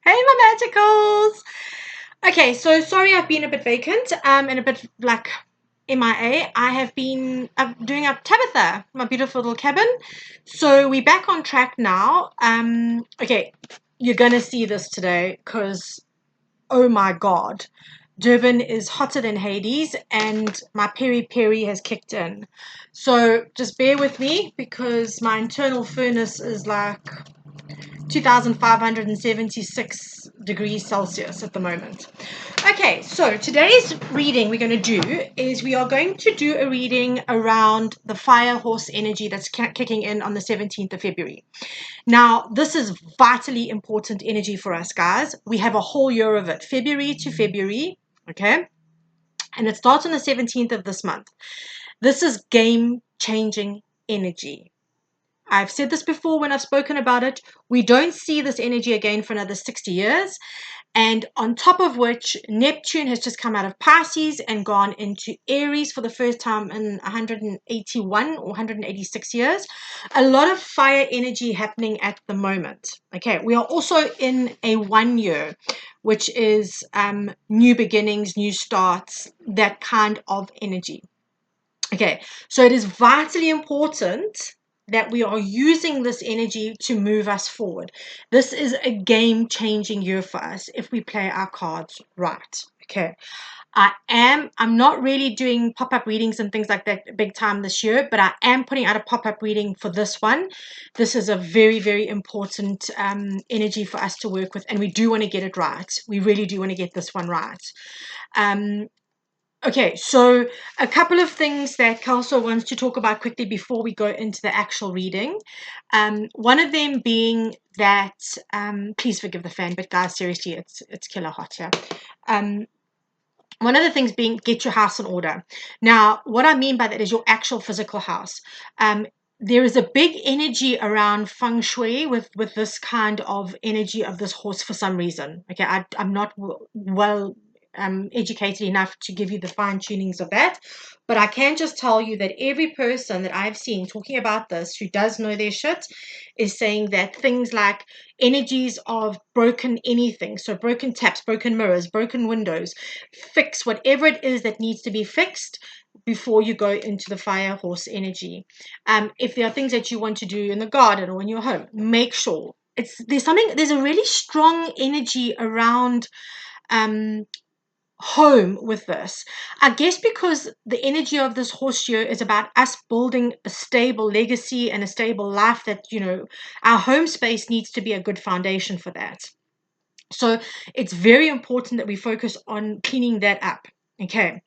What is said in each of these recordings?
Hey, my magicals! Okay, so sorry I've been a bit vacant, and a bit like MIA. I have been doing up Tabitha, my beautiful little cabin. So we're back on track now. Okay, you're gonna see this today because oh my god, Durban is hotter than Hades, and my peri has kicked in. So just bear with me because my internal furnace is like 2,576 degrees Celsius at the moment. Okay, so today's reading we're going to do is we are going to do a reading around the fire horse energy that's kicking in on the 17th of February. Now, this is vitally important energy for us, guys. We have a whole year of it, February to February, okay? And it starts on the 17th of this month. This is game-changing energy. I've said this before when I've spoken about it. We don't see this energy again for another 60 years. And on top of which, Neptune has just come out of Pisces and gone into Aries for the first time in 181 or 186 years. A lot of fire energy happening at the moment. Okay, we are also in a 1 year, which is new beginnings, new starts, that kind of energy. Okay, so it is vitally important that we are using this energy to move us forward. This is a game-changing year for us if we play our cards right. Okay. I'm not really doing pop-up readings and things like that big time this year, but I am putting out a pop-up reading for this one. This is a very, very important energy for us to work with, and we do want to get it right. We really do want to get this one right. Okay, so a couple of things that Kelso wants to talk about quickly before we go into the actual reading. One of them being that, please forgive the fan, but guys, seriously, it's killer hot here. One of the things being get your house in order. Now, what I mean by that is your actual physical house. There is a big energy around feng shui with this kind of energy of this horse for some reason. Okay, I'm not well educated enough to give you the fine tunings of that, but I can just tell you that every person that I've seen talking about this who does know their shit is saying that things like energies of broken anything, so broken taps, broken mirrors, broken windows, fix whatever it is that needs to be fixed before you go into the fire horse energy. If there are things that you want to do in the garden or in your home, make sure there's a really strong energy around home with this. I guess because the energy of this horse year is about us building a stable legacy and a stable life, that, our home space needs to be a good foundation for that. So it's very important that we focus on cleaning that up. Okay.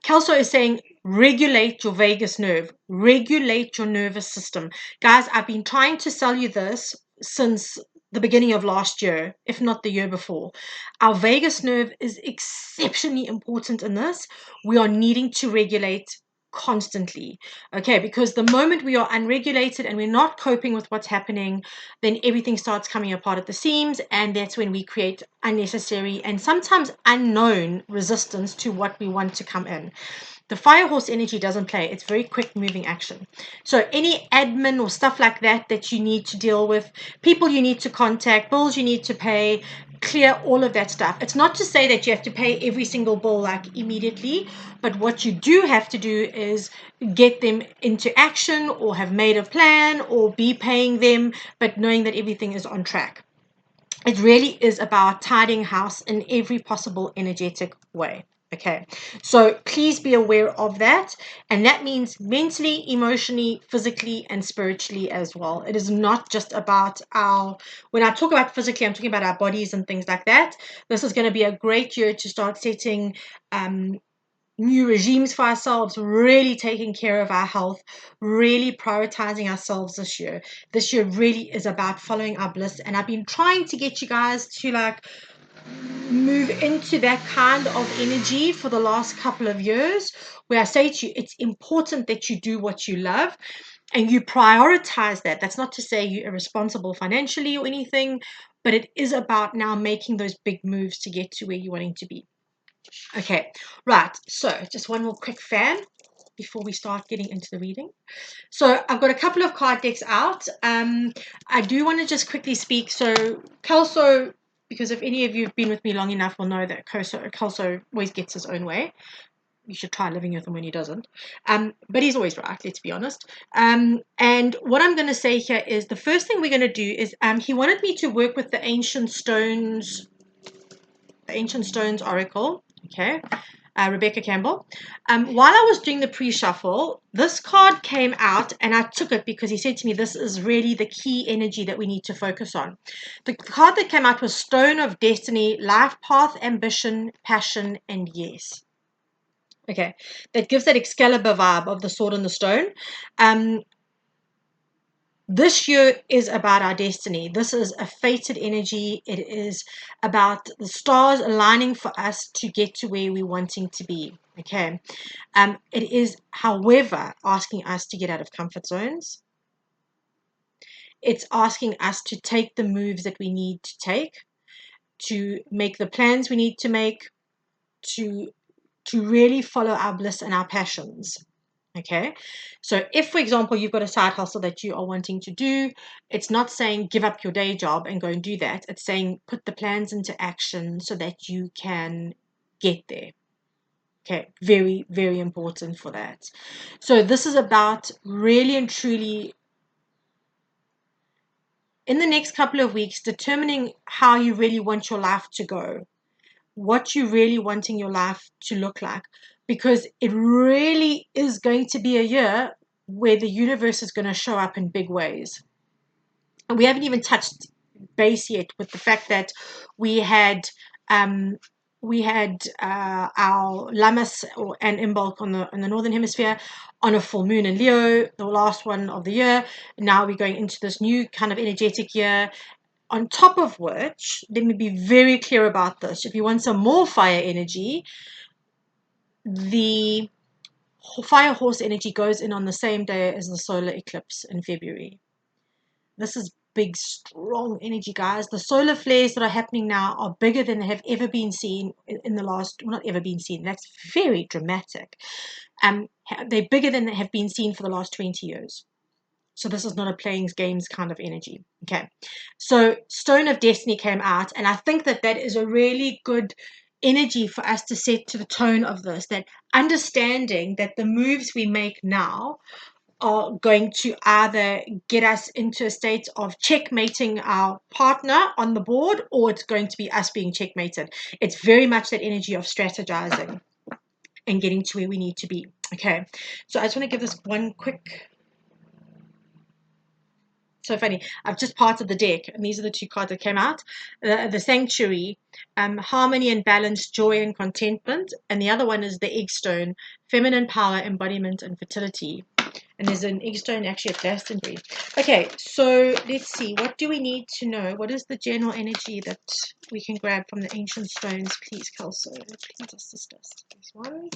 Kelso is saying regulate your vagus nerve, regulate your nervous system. Guys, I've been trying to sell you this since the beginning of last year, if not the year before. Our vagus nerve is exceptionally important in this. We are needing to regulate constantly. Okay, because the moment we are unregulated and we're not coping with what's happening, then everything starts coming apart at the seams, and that's when we create unnecessary and sometimes unknown resistance to what we want to come in. The fire horse energy doesn't play. It's very quick moving action. So any admin or stuff like that that you need to deal with, people you need to contact, bills you need to pay, clear all of that stuff. It's not to say that you have to pay every single bill like immediately, but what you do have to do is get them into action or have made a plan or be paying them, but knowing that everything is on track. It really is about tidying house in every possible energetic way. Okay, so please be aware of that. And that means mentally, emotionally, physically, and spiritually as well. It is not just about when I talk about physically, I'm talking about our bodies and things like that. This is going to be a great year to start setting new regimes for ourselves, really taking care of our health, really prioritizing ourselves this year. This year really is about following our bliss. And I've been trying to get you guys to move into that kind of energy for the last couple of years, where I say to you, it's important that you do what you love and you prioritize that. That's not to say you're irresponsible financially or anything, but it is about now making those big moves to get to where you're wanting to be. Okay, right. So just one more quick fan before we start getting into the reading. So I've got a couple of card decks out. I do want to just quickly speak. So Kelso because if any of you have been with me long enough will know that Kelso always gets his own way. You should try living with him when he doesn't. But he's always right, let's be honest. And what I'm going to say here is the first thing we're going to do is he wanted me to work with the Ancient Stones Oracle, okay, Rebecca Campbell. While I was doing the pre-shuffle, this card came out and I took it because he said to me, this is really the key energy that we need to focus on. The card that came out was Stone of Destiny, Life Path, Ambition, Passion, and Yes. Okay, that gives that Excalibur vibe of the sword and the stone. This year is about our destiny. This is a fated energy. It is about the stars aligning for us to get to where we're wanting to be. Okay. It is, however, asking us to get out of comfort zones. It's asking us to take the moves that we need to take, to make the plans we need to make, to really follow our bliss and our passions. Okay, so if, for example, you've got a side hustle that you are wanting to do, it's not saying give up your day job and go and do that. It's saying put the plans into action so that you can get there. Okay, very, very important for that. So this is about really and truly, in the next couple of weeks, determining how you really want your life to go, what you really wanting your life to look like, because it really is going to be a year where the universe is going to show up in big ways. And we haven't even touched base yet with the fact that we had our Lammas and Imbolc in the northern hemisphere on a full moon in Leo, the last one of the year. Now we're going into this new kind of energetic year. On top of which, let me be very clear about this. If you want some more fire energy, the fire horse energy goes in on the same day as the solar eclipse in February. This is big, strong energy, guys. The solar flares that are happening now are bigger than they have ever been seen in the last, well, not ever been seen. That's very dramatic. They're bigger than they have been seen for the last 20 years. So this is not a playing games kind of energy. Okay. So Stone of Destiny came out, and I think that that is a really good energy for us to set to the tone of this, that understanding that the moves we make now are going to either get us into a state of checkmating our partner on the board, or it's going to be us being checkmated. It's very much that energy of strategizing and getting to where we need to be. Okay. So I just want to give this one quick... So funny. I've just parted the deck, and these are the two cards that came out. The Sanctuary, Harmony and Balance, Joy and Contentment. And the other one is the Eggstone, Feminine Power, Embodiment and Fertility. And there's an Eggstone actually at Glastonbury. Okay, so let's see. What do we need to know? What is the general energy that we can grab from the Ancient Stones? Please, Kelso. Please assist us. There's one.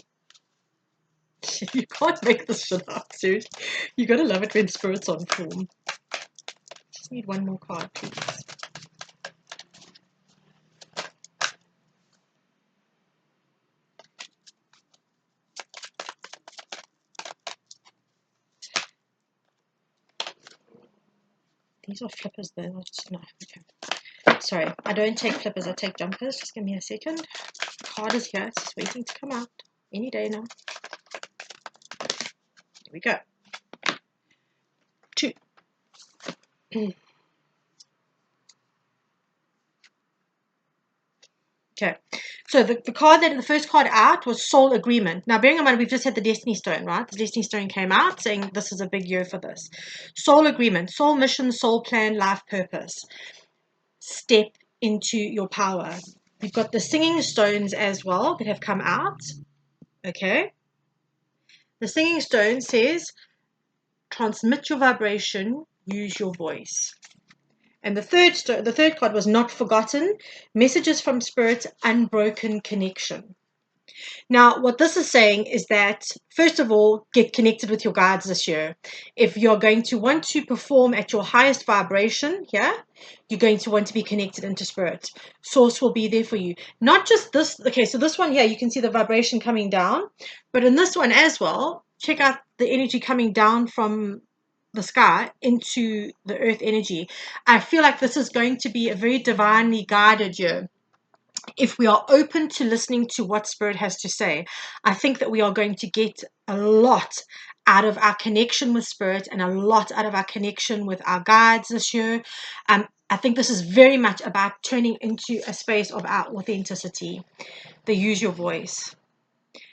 You can't make this shit up, seriously. You gotta love it when spirit's on form. Just need one more card, please. These are flippers though, not just, no, okay. Sorry, I don't take flippers, I take jumpers. Just give me a second. The card is here, it's just waiting to come out. Any day now. Here we go. 2. Okay, so the first card out was Soul Agreement. Now, bearing in mind, we've just had the Destiny Stone, right? The Destiny Stone came out saying this is a big year for this. Soul Agreement, soul mission, soul plan, life purpose. Step into your power. We've got the Singing Stones as well that have come out. Okay. The Singing Stone says, transmit your vibration, use your voice. And the third card was Not Forgotten, Messages from Spirit, Unbroken Connection. Now, what this is saying is that, first of all, get connected with your guides this year. If you're going to want to perform at your highest vibration here, you're going to want to be connected into spirit. Source will be there for you. Not just this. Okay, so this one here, you can see the vibration coming down. But in this one as well, check out the energy coming down from the sky into the earth energy. I feel like this is going to be a very divinely guided year. If we are open to listening to what Spirit has to say, I think that we are going to get a lot out of our connection with Spirit and a lot out of our connection with our guides this year. I think this is very much about turning into a space of our authenticity, the use your voice.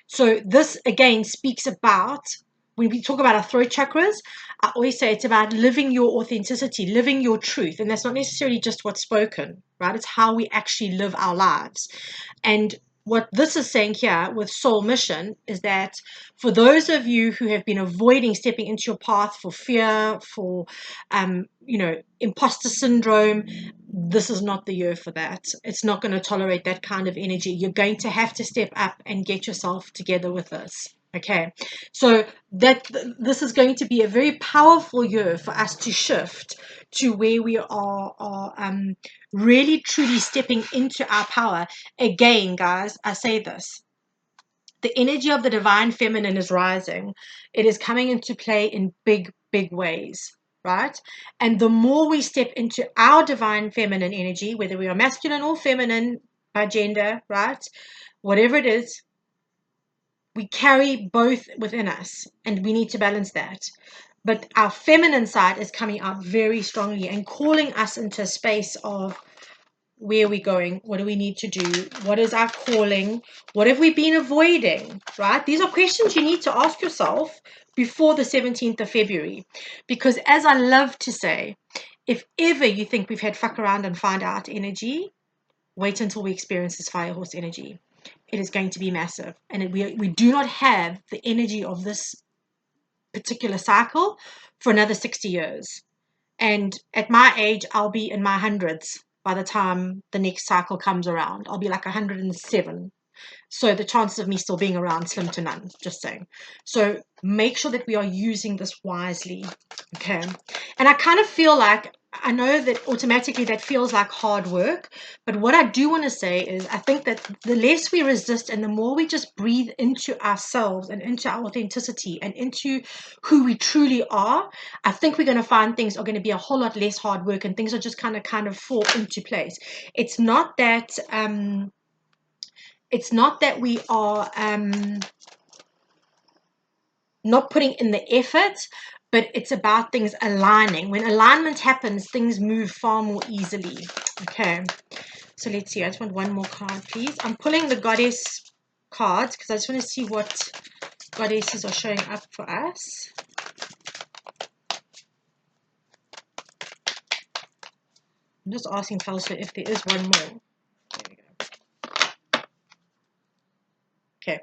So this again speaks about, when we talk about our throat chakras, I always say it's about living your authenticity, living your truth. And that's not necessarily just what's spoken, right? It's how we actually live our lives. And what this is saying here with soul mission is that for those of you who have been avoiding stepping into your path for fear, for imposter syndrome, this is not the year for that. It's not going to tolerate that kind of energy. You're going to have to step up and get yourself together with this. Okay, so this is going to be a very powerful year for us to shift to where we are really truly stepping into our power. Again, guys, I say this. The energy of the divine feminine is rising. It is coming into play in big, big ways, right? And the more we step into our divine feminine energy, whether we are masculine or feminine by gender, right? Whatever it is, we carry both within us, and we need to balance that. But our feminine side is coming out very strongly and calling us into a space of, where are we going? What do we need to do? What is our calling? What have we been avoiding? Right? These are questions you need to ask yourself before the 17th of February. Because as I love to say, if ever you think we've had fuck around and find out energy, wait until we experience this fire horse energy. It is going to be massive. And we do not have the energy of this particular cycle for another 60 years. And at my age, I'll be in my hundreds by the time the next cycle comes around. I'll be like 107. So the chances of me still being around, slim to none, just saying. So make sure that we are using this wisely. Okay. And I kind of feel like, I know that automatically that feels like hard work, but what I do want to say is I think that the less we resist and the more we just breathe into ourselves and into our authenticity and into who we truly are, I think we're going to find things are going to be a whole lot less hard work and things are just kind of fall into place. It's not that we are not putting in the effort, but it's about things aligning. When alignment happens, things move far more easily. Okay, so let's see. I just want one more card, please. I'm pulling the goddess cards because I just want to see what goddesses are showing up for us. I'm just asking Felsha if there is one more. There we go. Okay.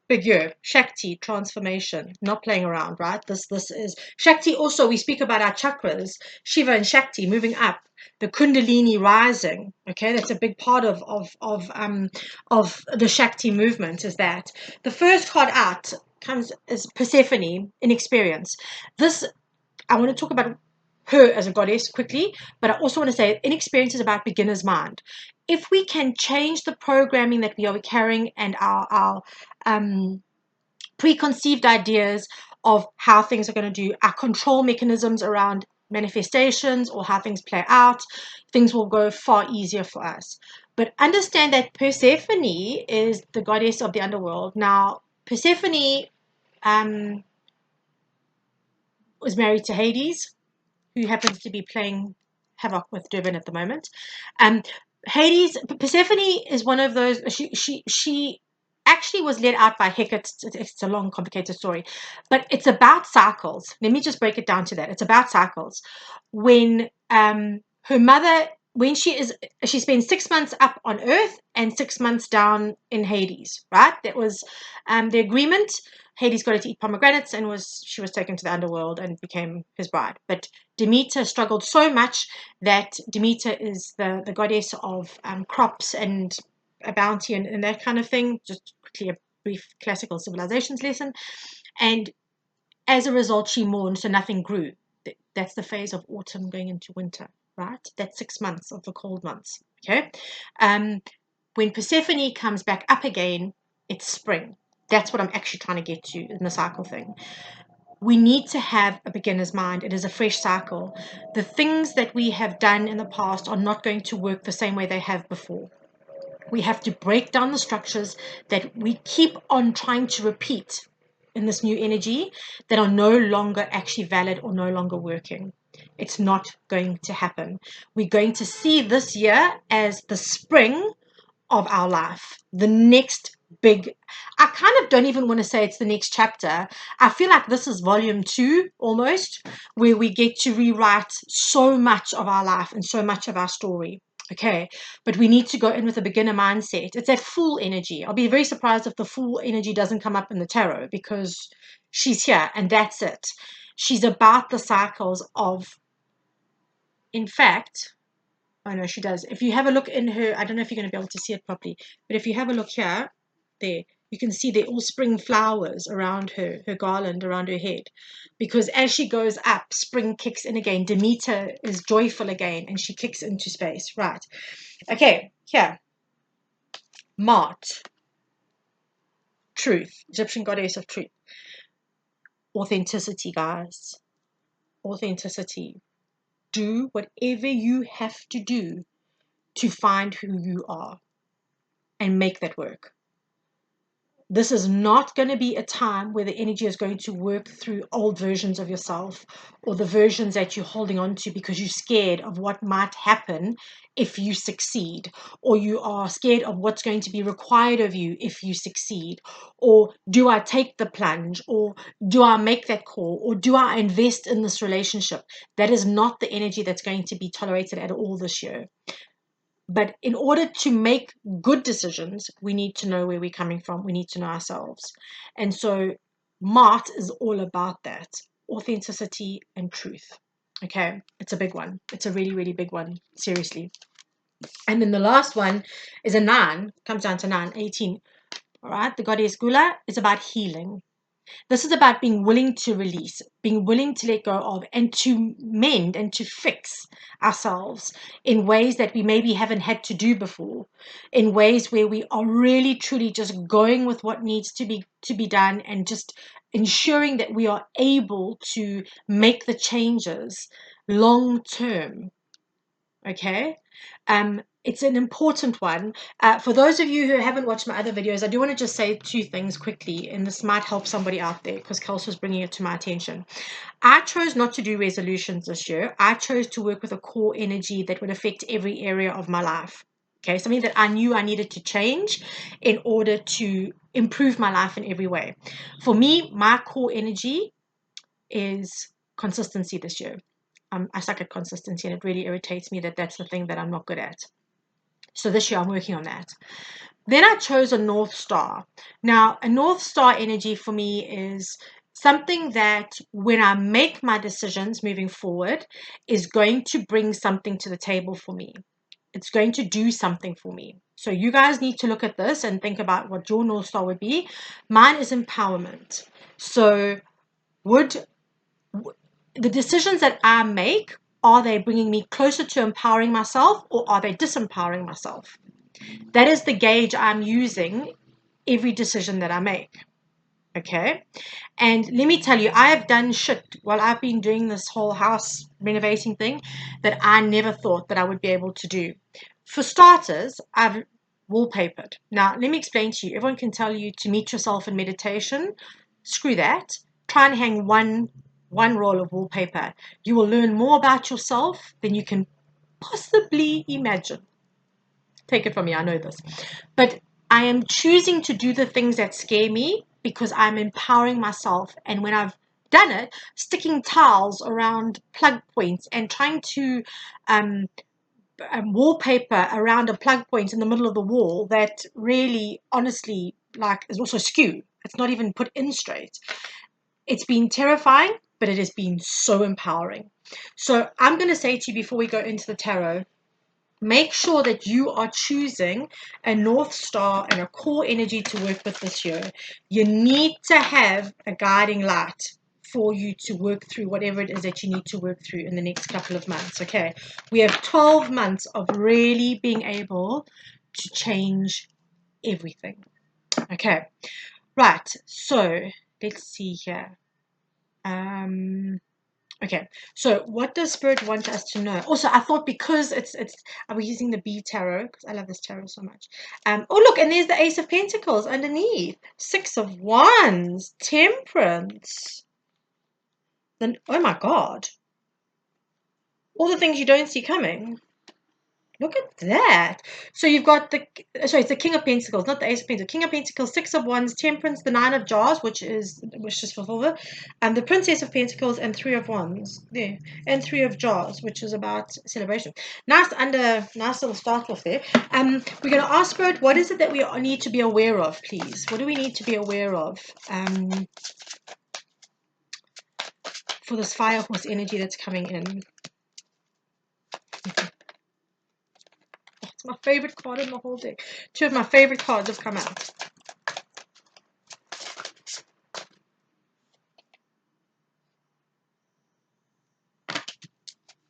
Big year, Shakti, transformation, not playing around, right? This is Shakti. Also, we speak about our chakras, Shiva and Shakti moving up, the Kundalini rising. Okay, that's a big part of the Shakti movement. Is that the first card out comes as Persephone in experience. This, I want to talk about her as a goddess quickly, but I also want to say inexperience is about beginner's mind. If we can change the programming that we are carrying and our preconceived ideas of how things are going to do, our control mechanisms around manifestations or how things play out, things will go far easier for us. But understand that Persephone is the goddess of the underworld. Now, Persephone was married to Hades, who happens to be playing havoc with Durban at the moment. Hades, Persephone is one of those. She actually was led out by Hecate. It's a long, complicated story, but it's about cycles. Let me just break it down to that. It's about cycles. When her mother, when she spends 6 months up on Earth and 6 months down in Hades. Right? That was the agreement. Hades got her to eat pomegranates and she was taken to the underworld and became his bride. But Demeter struggled so much that Demeter is the goddess of crops and a bounty and that kind of thing. Just quickly a brief classical civilizations lesson. And as a result, she mourned, so nothing grew. That's the phase of autumn going into winter, right? That's 6 months of the cold months, okay? When Persephone comes back up again, it's spring. That's what I'm actually trying to get to in the cycle thing. we need to have a beginner's mind. It is a fresh cycle. The things that we have done in the past are not going to work the same way they have before. We have to break down the structures that we keep on trying to repeat in this new energy that are no longer actually valid or no longer working. It's not going to happen. We're going to see this year as the spring of our life, the next big, I kind of don't even want to say it's the next chapter. I feel like this is volume 2 almost, where we get to rewrite so much of our life and so much of our story. Okay, but we need to go in with a beginner mindset. It's that full energy. I'll be very surprised if the full energy doesn't come up in the tarot, because she's here and that's it. She's about the cycles of, in fact, oh no, she does. If you have a look in her, I don't know if you're going to be able to see it properly, but if you have a look here, there, you can see they're all spring flowers around her garland around her head. Because as she goes up, spring kicks in again. Demeter is joyful again, and she kicks into space. Right. Okay, here. Mart. Truth. Egyptian goddess of truth. Authenticity, guys. Authenticity. Do whatever you have to do to find who you are and make that work. This is not going to be a time where the energy is going to work through old versions of yourself or the versions that you're holding on to because you're scared of what might happen if you succeed, or you are scared of what's going to be required of you if you succeed, or do I take the plunge, or do I make that call, or do I invest in this relationship? That is not the energy that's going to be tolerated at all this year. But in order to make good decisions, we need to know where we're coming from. We need to know ourselves. And so Mart is all about that. Authenticity and truth. Okay, it's a big one. It's a really, really big one. Seriously. And then the last one is a 9. Comes down to 9, 18. All right, the goddess Gula is about healing. This is about being willing to release, being willing to let go of, and to mend and to fix ourselves in ways that we maybe haven't had to do before, in ways where we are really truly just going with what needs to be done and just ensuring that we are able to make the changes long term. Okay. It's an important one. For those of you who haven't watched my other videos, I do want to just say 2 things quickly, and this might help somebody out there because Kels was bringing it to my attention. I chose not to do resolutions this year. I chose to work with a core energy that would affect every area of my life. Okay, something that I knew I needed to change in order to improve my life in every way. For me, my core energy is consistency this year. I suck at consistency, and it really irritates me that that's the thing that I'm not good at. So this year I'm working on that. Then I chose a North Star. Now, a North Star energy for me is something that when I make my decisions moving forward is going to bring something to the table for me. It's going to do something for me. So you guys need to look at this and think about what your North Star would be. Mine is empowerment. So the decisions that I make, are they bringing me closer to empowering myself, or are they disempowering myself? That is the gauge I'm using every decision that I make. Okay. And let me tell you, I have done shit while I've been doing this whole house renovating thing that I never thought that I would be able to do. For starters, I've wallpapered. Now, let me explain to you. Everyone can tell you to meet yourself in meditation. Screw that. Try and hang one roll of wallpaper. You will learn more about yourself than you can possibly imagine. Take it from me, I know this. But I am choosing to do the things that scare me because I'm empowering myself. And when I've done it, sticking tiles around plug points and trying to wallpaper around a plug point in the middle of the wall that really, honestly, like is also skew. It's not even put in straight. It's been terrifying, but it has been so empowering. So I'm going to say to you before we go into the tarot, make sure that you are choosing a North Star and a core energy to work with this year. You need to have a guiding light for you to work through whatever it is that you need to work through in the next couple of months. Okay, we have 12 months of really being able to change everything. Okay, right, so let's see here. Okay, so what does Spirit want us to know? Also, I thought because I was using the B tarot because I love this tarot so much. Oh look, and there's the Ace of Pentacles underneath. Six of Wands, Temperance. Then, oh my God, all the things you don't see coming. Look at that. So you've got it's the King of Pentacles, not the Ace of Pentacles. King of Pentacles, Six of Wands, Temperance, the Nine of Jars, which is fulfilled, and the Princess of Pentacles, and Three of Wands there, and Three of Jars, which is about celebration. Nice little start off there. We're going to ask Spirit, what is it that we need to be aware of, please? What do we need to be aware of for this fire horse energy that's coming in? It's my favorite card in the whole deck. Two of my favorite cards have come out.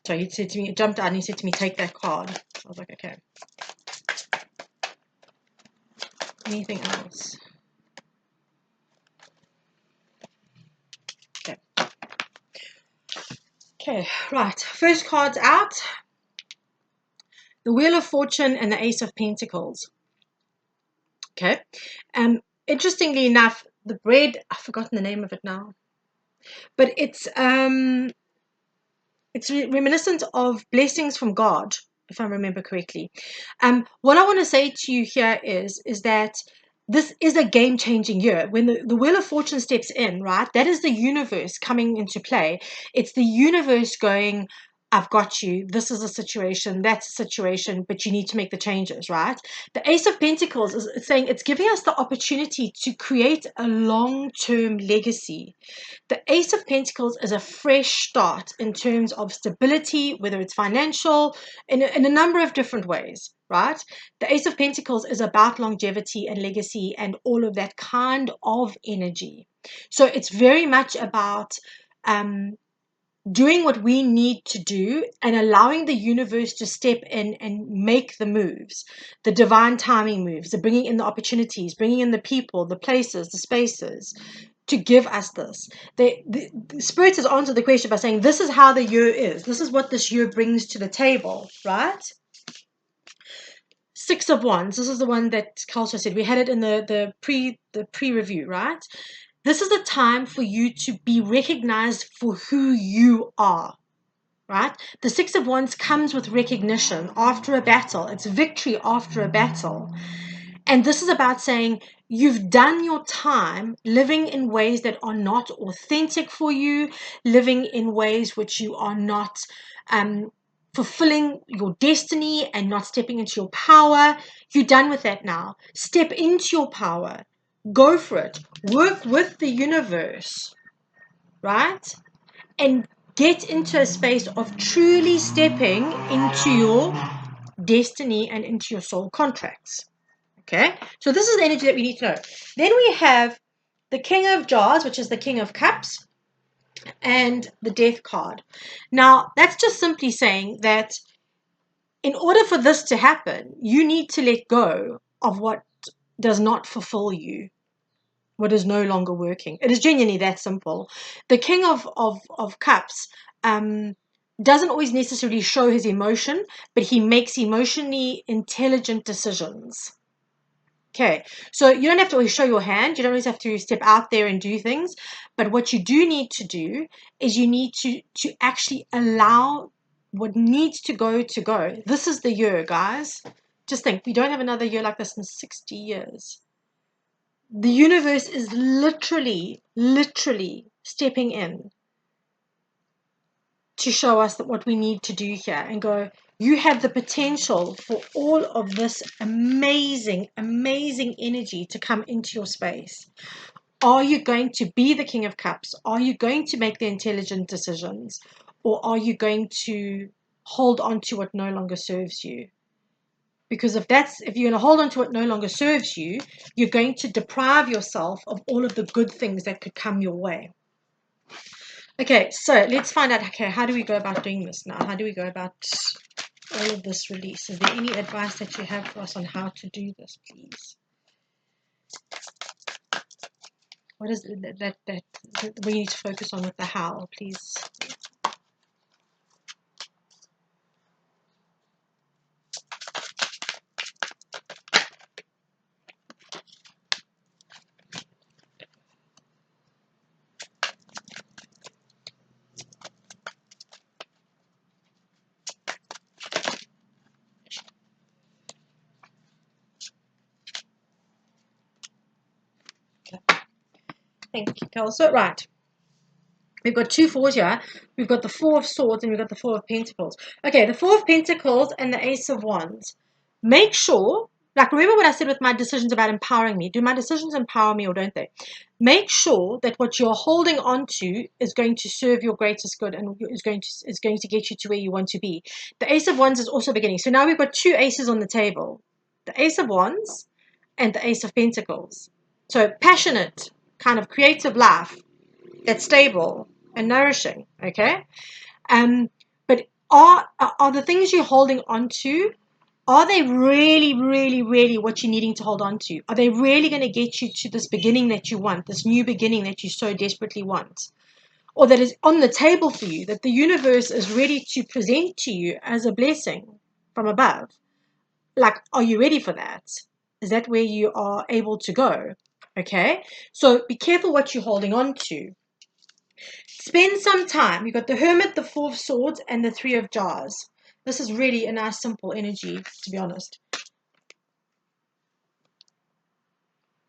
So he said to me, it jumped out and he said to me, take that card. I was like, okay. Anything else? Okay. Okay, right. First card's out. The Wheel of Fortune and the Ace of Pentacles. Okay. Interestingly enough, the bread, I've forgotten the name of it now. But it's reminiscent of blessings from God, if I remember correctly. What I want to say to you here is that this is a game-changing year. When the Wheel of Fortune steps in, right, that is the universe coming into play. It's the universe going, I've got you. This is a situation, that's a situation, but you need to make the changes, right? The Ace of Pentacles is saying it's giving us the opportunity to create a long-term legacy. The Ace of Pentacles is a fresh start in terms of stability, whether it's financial, in a number of different ways, right? The Ace of Pentacles is about longevity and legacy and all of that kind of energy. So it's very much about doing what we need to do and allowing the universe to step in and make the moves, the divine timing moves, the bringing in the opportunities, bringing in the people, the places, the spaces, to give us this. The Spirit has answered the question by saying, this is how the year is. This is what this year brings to the table, right? Six of Wands. This is the one that Culture said. We had it in the pre-review, right? This is the time for you to be recognized for who you are, right? The Six of Wands comes with recognition after a battle. It's victory after a battle. And this is about saying you've done your time living in ways that are not authentic for you, living in ways which you are not fulfilling your destiny and not stepping into your power. You're done with that now. Step into your power. Go for it. Work with the universe, right? And get into a space of truly stepping into your destiny and into your soul contracts. Okay, so this is the energy that we need to know. Then we have the King of Jars, which is the King of Cups, and the Death card. Now, that's just simply saying that in order for this to happen, you need to let go of what does not fulfill you, what is no longer working. It is genuinely that simple. The King of Cups doesn't always necessarily show his emotion, but he makes emotionally intelligent decisions. Okay, so you don't have to always show your hand. You don't always have to step out there and do things. But what you do need to do is you need to actually allow what needs to go to go. This is the year, guys. Just think, we don't have another year like this in 60 years. The universe is literally stepping in to show us that what we need to do here and go, you have the potential for all of this amazing energy to come into your space. Are you going to be the King of Cups? Are you going to make the intelligent decisions? Or are you going to hold on to what no longer serves you? Because if you're going to hold on to what no longer serves you, you're going to deprive yourself of all of the good things that could come your way. Okay, so let's find out, okay, how do we go about doing this now? How do we go about all of this release? Is there any advice that you have for us on how to do this, please? What is that we need to focus on with the how, please? Thank you, Carl. So, right. We've got 2 fours here. We've got the 4 of swords and we've got the 4 of pentacles. Okay, the 4 of pentacles and the ace of wands. Make sure, like, remember what I said with my decisions about empowering me. Do my decisions empower me or don't they? Make sure that what you're holding on to is going to serve your greatest good and is going to get you to where you want to be. The ace of wands is also beginning. So now we've got 2 aces on the table. The ace of wands and the ace of pentacles. So passionate, kind of creative life that's stable and nourishing. Okay, but are the things you're holding on to, are they really, really, really what you're needing to hold on to? Are they really going to get you to this beginning that you want, this new beginning that you so desperately want, or that is on the table for you, that the universe is ready to present to you as a blessing from above? Like, are you ready for that? Is that where you are able to go? Okay, so be careful what you're holding on to. Spend some time. You've got the Hermit, the 4 of Swords, and the 3 of Jars. This is really a nice, simple energy, to be honest.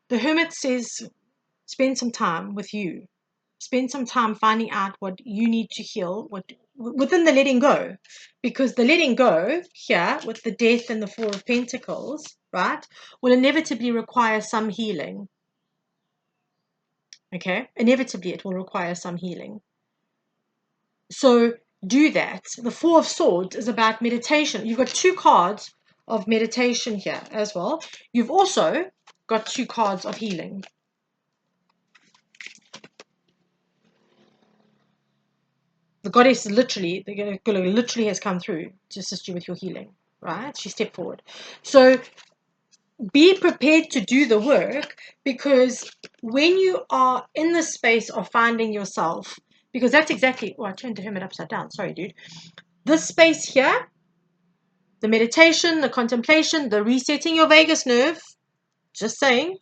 The Hermit says, spend some time with you. Spend some time finding out what you need to heal, what within the letting go. Because the letting go here, with the Death and the 4 of Pentacles, right, will inevitably require some healing. Okay? Inevitably, it will require some healing. So do that. The 4 of Swords is about meditation. You've got 2 cards of meditation here as well. You've also got 2 cards of healing. The goddess literally has come through to assist you with your healing, right? She stepped forward. So be prepared to do the work, because when you are in the space of finding yourself, because that's exactly, I turned the Hermit upside down. Sorry, dude. This space here, the meditation, the contemplation, the resetting your vagus nerve, just saying,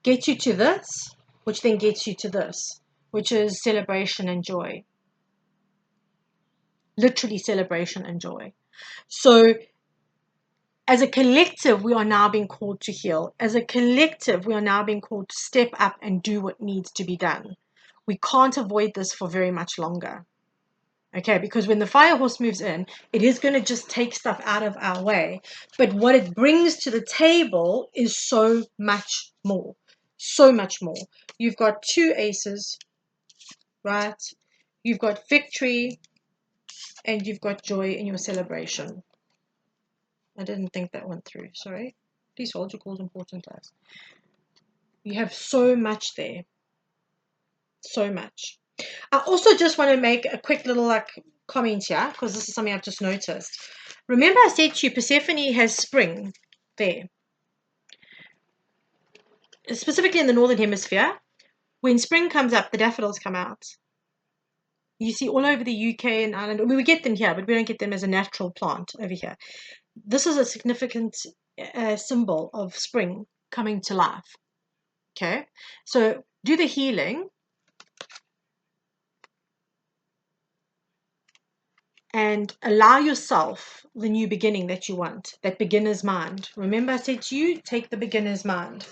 get you to this, which then gets you to this, which is celebration and joy. Literally celebration and joy. So as a collective, we are now being called to heal. As a collective, we are now being called to step up and do what needs to be done. We can't avoid this for very much longer. Okay, because when the fire horse moves in, it is going to just take stuff out of our way. But what it brings to the table is so much more. So much more. You've got 2 aces, right? You've got victory, and you've got joy in your celebration. I didn't think that went through. Sorry. Please hold your calls important, guys. You have so much there. So much. I also just want to make a quick little comment here, because this is something I've just noticed. Remember I said to you, Persephone has spring there. Specifically in the Northern Hemisphere, when spring comes up, the daffodils come out. You see all over the UK and Ireland. We get them here, but we don't get them as a natural plant over here. This is a significant symbol of spring coming to life. Okay, so do the healing and allow yourself the new beginning that you want, that beginner's mind. Remember I said to you, take the beginner's mind.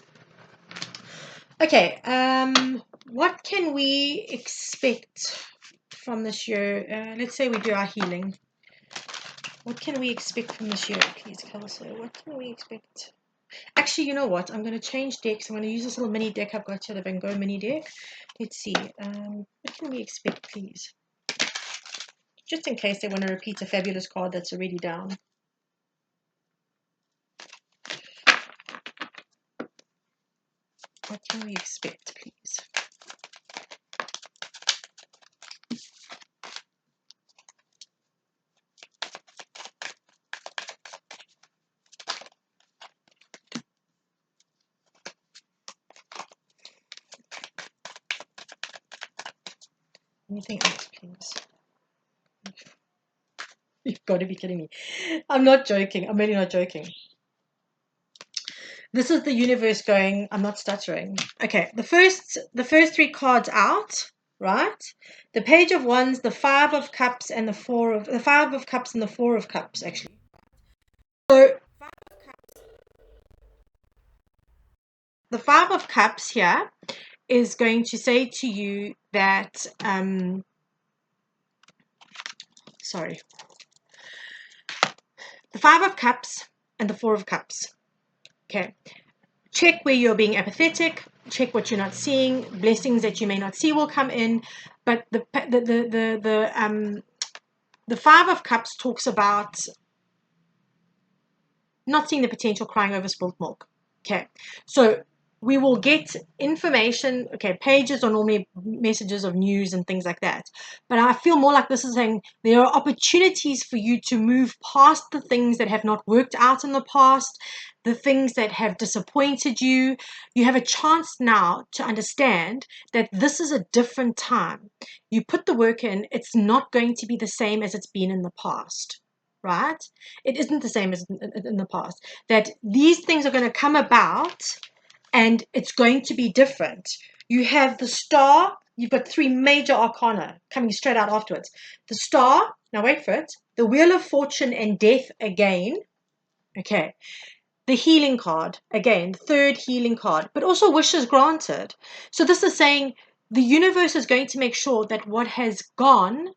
Okay, what can we expect from this year? Let's say we do our healing. What can we expect from this year, please, Kelso? What can we expect? Actually, you know what? I'm going to change decks. I'm going to use this little mini deck I've got here, the Van Gogh mini deck. Let's see. What can we expect, please? Just in case they want to repeat a fabulous card that's already down. What can we expect, please? Anything else, please? You've got to be kidding me. I'm not joking. I'm really not joking. This is the universe going, I'm not stuttering. Okay, the first three cards out, right? The Page of Wands, the Five of Cups, and the Five of Cups and the Four of Cups, actually. So the Five of Cups here is going to say to you that sorry. The Five of Cups and the Four of Cups. Okay. Check where you're being apathetic. Check what you're not seeing. Blessings that you may not see will come in. But the Five of Cups talks about not seeing the potential, crying over spilt milk. Okay. So we will get information. Okay, pages are normally messages of news and things like that. But I feel more like this is saying there are opportunities for you to move past the things that have not worked out in the past, the things that have disappointed you. You have a chance now to understand that this is a different time. You put the work in, it's not going to be the same as it's been in the past. Right? It isn't the same as in the past. That these things are going to come about and it's going to be different. You have the Star. You've got three major arcana coming straight out afterwards. The Star. Now wait for it. The Wheel of Fortune and Death again. Okay. The Healing card. Again, third healing card. But also wishes granted. So this is saying the universe is going to make sure that what has gone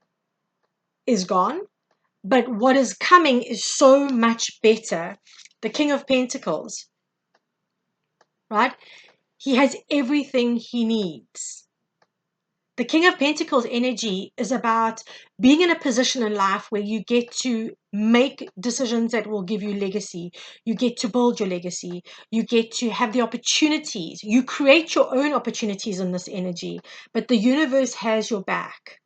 is gone. But what is coming is so much better. The King of Pentacles, right? He has everything he needs. The King of Pentacles energy is about being in a position in life where you get to make decisions that will give you legacy. You get to build your legacy. You get to have the opportunities. You create your own opportunities in this energy, but the universe has your back.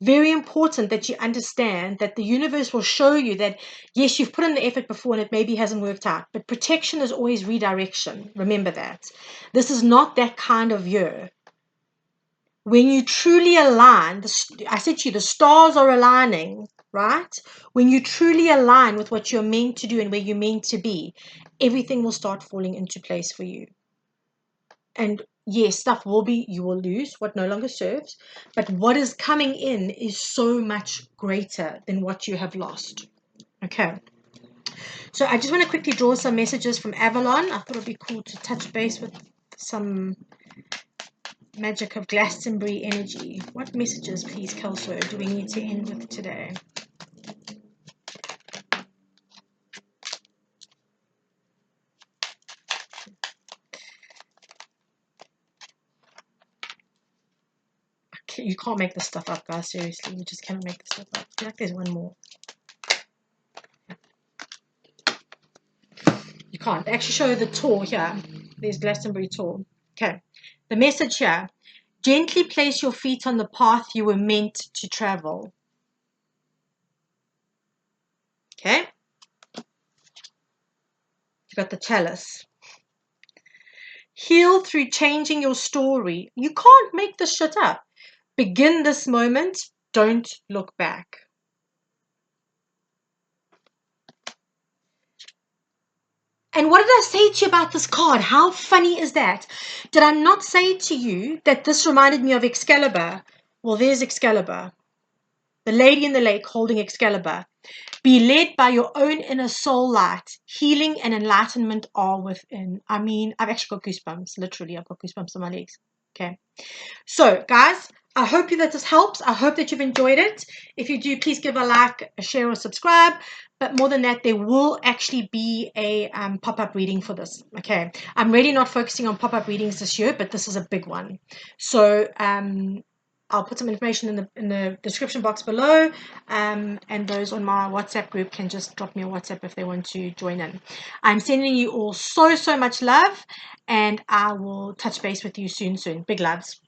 Very important that you understand that the universe will show you that, yes, you've put in the effort before and it maybe hasn't worked out, but protection is always redirection. Remember that. This is not that kind of year. When you truly align, I said to you, the stars are aligning, right? When you truly align with what you're meant to do and where you're meant to be, everything will start falling into place for you. And yes, stuff you will lose what no longer serves, but what is coming in is so much greater than what you have lost. Okay. So I just want to quickly draw some messages from Avalon. I thought it'd be cool to touch base with some magic of Glastonbury energy. What messages, please, Kelso, do we need to end with today? You can't make this stuff up, guys. Seriously, you just cannot make this stuff up. I feel like there's one more. You can't. They actually show the tour here. There's Glastonbury tour. Okay. The message here. Gently place your feet on the path you were meant to travel. Okay. You've got the chalice. Heal through changing your story. You can't make this shit up. Begin this moment. Don't look back. And what did I say to you about this card? How funny is that? Did I not say to you that this reminded me of Excalibur? Well, there's Excalibur. The lady in the lake holding Excalibur. Be led by your own inner soul light. Healing and enlightenment are within. I mean, I've actually got goosebumps. Literally, I've got goosebumps on my legs. Okay. So, guys, I hope that this helps. I hope that you've enjoyed it. If you do, please give a like, a share, or subscribe. But more than that, there will actually be a pop-up reading for this. Okay. I'm really not focusing on pop-up readings this year, but this is a big one. So, I'll put some information in the description box below, and those on my WhatsApp group can just drop me a WhatsApp if they want to join in. I'm sending you all so much love, and I will touch base with you soon. Big loves.